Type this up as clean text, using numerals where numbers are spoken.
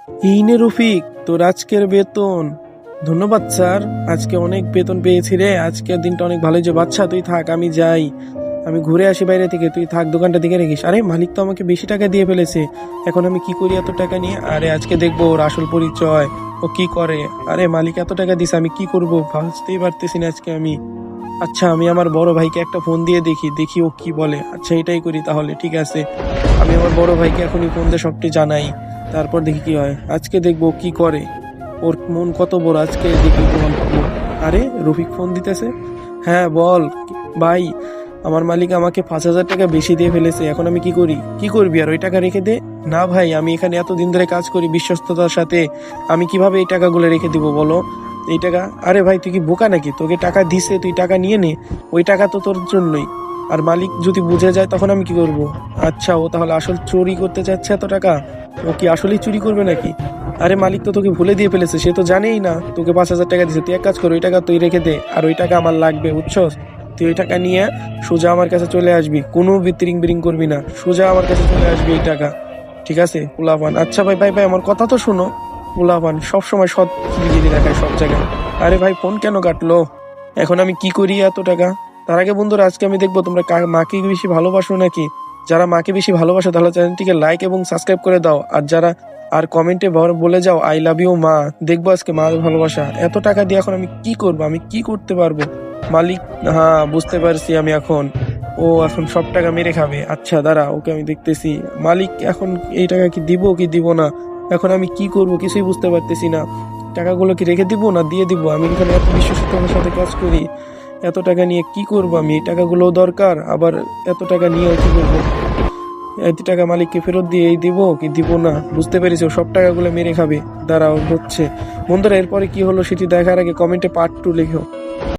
এই নে রফিক, তোর আজকের বেতন। ধন্যবাদ স্যার, আজকে অনেক বেতন পেয়েছি রে। আজকের দিনটা অনেক ভালো যে। বাচ্চা তুই থাক, আমি যাই, আমি ঘুরে আসি বাইরে থেকে। তুই থাক, দোকানটা দিকে রেখিস। আরে মালিক তো আমাকে বেশি টাকা দিয়ে ফেলেছে, এখন আমি কি করি এত টাকা নিয়ে? আরে আজকে দেখবো ওর আসল পরিচয়, ও কি করে। আরে মালিক এত টাকা দিছে, আমি কি করব ভাবতেই পারতেছি না আজকে আমি। আচ্ছা, আমি আমার বড় ভাইকে একটা ফোন দিয়ে দেখি দেখি ও কি বলে। আচ্ছা এটাই করি তাহলে, ঠিক আছে। আমি আমার বড় ভাইকে এখনই ফোন দিয়ে সবটি জানাই, তারপর দেখি কি হয়। আজকে দেখবো কি করে, ওর মন কত বড়, আজকে দেখি প্রমাণ পাবো। আরে রফিক ফোন দিতেছে। হ্যাঁ বল ভাই, আমার মালিক আমাকে 5,000 টাকা বেশি দিয়ে ফেলেছে, এখন আমি কি করি? কি করবি আর, ওই টাকা রেখে দে। না ভাই, আমি এখানে এতদিন ধরে কাজ করি বিশ্বস্ততার সাথে, আমি কিভাবে এই টাকাগুলো রেখে দিব বলো? এই টাকা, আরে ভাই তুই কি বোকা নাকি? তোকে টাকা দিছে, তুই টাকা নিয়ে নে, ওই টাকা তো তোর জন্যই। আর মালিক যদি বুঝে যায় তখন আমি কি করব? আচ্ছা, ও তাহলে আসল চুরি করতে চাচ্ছে এত টাকা? ও কি আসলেই চুরি করবে নাকি? আরে মালিক তো তোকে ভুলে দিয়ে ফেলেছে, সে তো জানেই না তোকে 5,000 টাকা দিছে। তুই এক কাজ কর, ওই টাকা তুই রেখে দে, আর ওই টাকা আমার লাগবে, বুঝছস? তুই ওই টাকা নিয়ে সোজা আমার কাছে চলে আসবি, কোনো বিতরিং বিরিং করবি না, সোজা আমার কাছে চলে আসবি এই টাকা, ঠিক আছে পোলাপান? আচ্ছা ভাই, ভাই ভাই আমার কথা তো শোনো। পোলাপান সবসময় সৎ গিরি দেখায় সব জায়গায়। আরে ভাই ফোন কেন কাটলো? এখন আমি কি করি এত টাকা? তার আগে বন্ধুরা, আজকে আমি দেখবো তোমরা মাকে বেশি ভালোবাসো নাকি। যারা মাকে বেশি ভালোবাসো তাহলে চ্যানেলটিকে লাইক এবং সাবস্ক্রাইব করে দাও, আর যারা আর কমেন্টে বলে যাও আই লাভ ইউ মা। দেখবো আজকে মার ভালোবাসা। এত টাকা দিয়ে এখন আমি কি করব? আমি কি করতে পারবো? মালিক, হ্যাঁ বুঝতে পারছি আমি এখন। ও এখন সব টাকা মেরে খাবে। আচ্ছা দাঁড়া, ওকে আমি দেখতেছি। মালিক এখন এই টাকা কি দিব কি দিব না, এখন আমি কি করব কিছুই বুঝতে পারতেছি না। টাকাগুলো কি রেখে দিব না দিয়ে দিব? আমি এখানে এত বিশ্বস্ততার সাথে কাজ করি, এত টাকা নিয়ে কি করব আমি? এই টাকাগুলো দরকার, আবার এত টাকা নিয়েও কি করবো? এত টাকা মালিককে ফেরত দিয়ে দিব কি দিব না বুঝতে পেরেছি। ও সব টাকাগুলো মেরে খাবে। দাঁড়াও হচ্ছে। বন্ধুরা, এরপরে কি হলো সেটি দেখার আগে কমেন্টে পার্ট 2 লেখো।